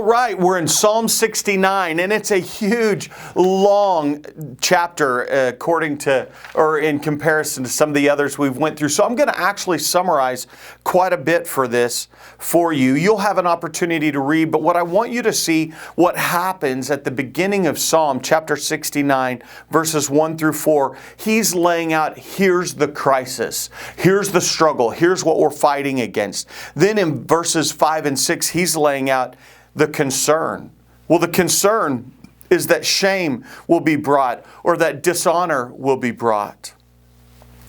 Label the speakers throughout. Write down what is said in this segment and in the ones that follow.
Speaker 1: right, we're in Psalm 69, and it's a huge, long chapter according to, or in comparison to some of the others we've went through. So I'm going to actually summarize quite a bit for this for you. You'll have an opportunity to read, but what I want you to see what happens at the beginning of Psalm chapter 69, verses 1 through 4. He's laying out, here's the crisis, here's the struggle, here's what we're fighting against. Then in verses 5 and 6, he's laying out the concern. Well, the concern is that shame will be brought, or that dishonor will be brought.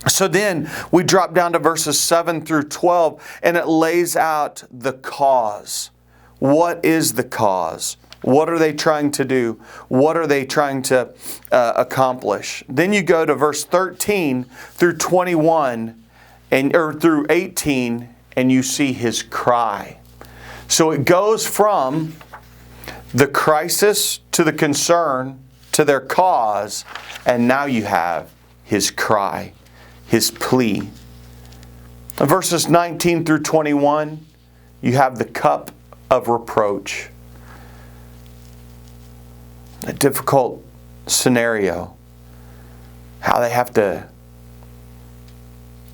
Speaker 1: So then we drop down to verses 7 through 12, and it lays out the cause. What is the cause? What are they trying to do? What are they trying to accomplish? Then you go to verse 13 through 21, or through 18, and you see his cry. So it goes from the crisis to the concern to their cause, and now you have his cry, his plea. In verses 19 through 21, you have the cup of reproach. A difficult scenario, how they have to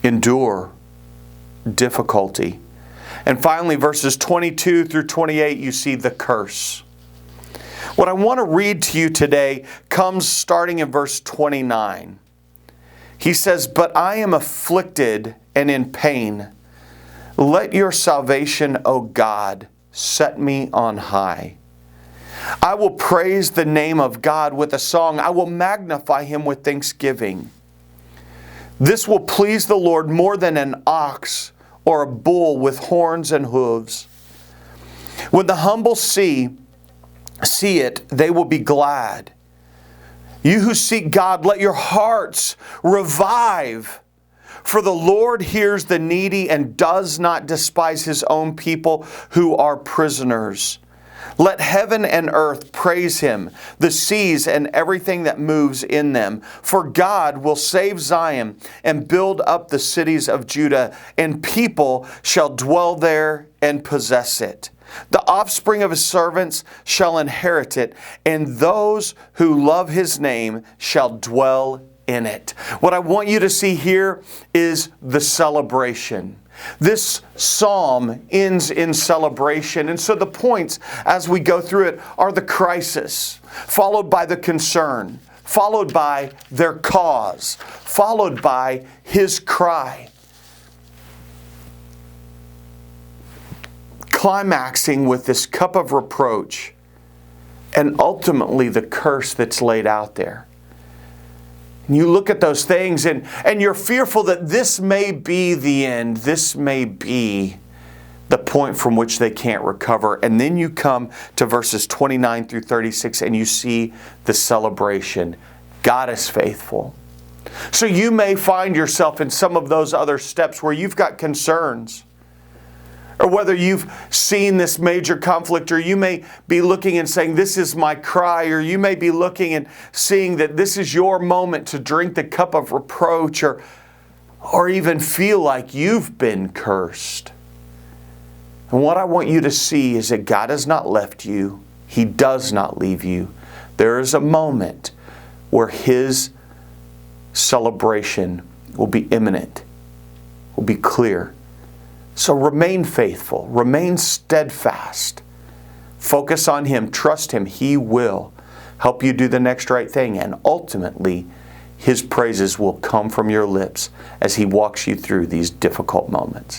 Speaker 1: endure difficulty. And finally, verses 22 through 28, you see the curse. What I want to read to you today comes starting in verse 29. He says, "But I am afflicted and in pain. Let your salvation, O God, set me on high. I will praise the name of God with a song. I will magnify Him with thanksgiving. This will please the Lord more than an ox or a bull with horns and hooves. When the humble see it, they will be glad. You who seek God, let your hearts revive. For the Lord hears the needy and does not despise His own people who are prisoners. Let heaven and earth praise Him, the seas and everything that moves in them. For God will save Zion and build up the cities of Judah, and people shall dwell there and possess it. The offspring of His servants shall inherit it, and those who love His name shall dwell in it." What I want you to see here is the celebration. This psalm ends in celebration. And so the points as we go through it are the crisis, followed by the concern, followed by their cause, followed by his cry, climaxing with this cup of reproach, and ultimately the curse that's laid out there. And you look at those things and you're fearful that this may be the end. This may be the point from which they can't recover. And then you come to verses 29 through 36 and you see the celebration. God is faithful. So you may find yourself in some of those other steps where you've got concerns, or whether you've seen this major conflict, or you may be looking and saying, this is my cry, or you may be looking and seeing that this is your moment to drink the cup of reproach, or even feel like you've been cursed. And what I want you to see is that God has not left you. He does not leave you. There is a moment where His celebration will be imminent, will be clear. So remain faithful, remain steadfast, focus on Him, trust Him. He will help you do the next right thing, and ultimately His praises will come from your lips as He walks you through these difficult moments.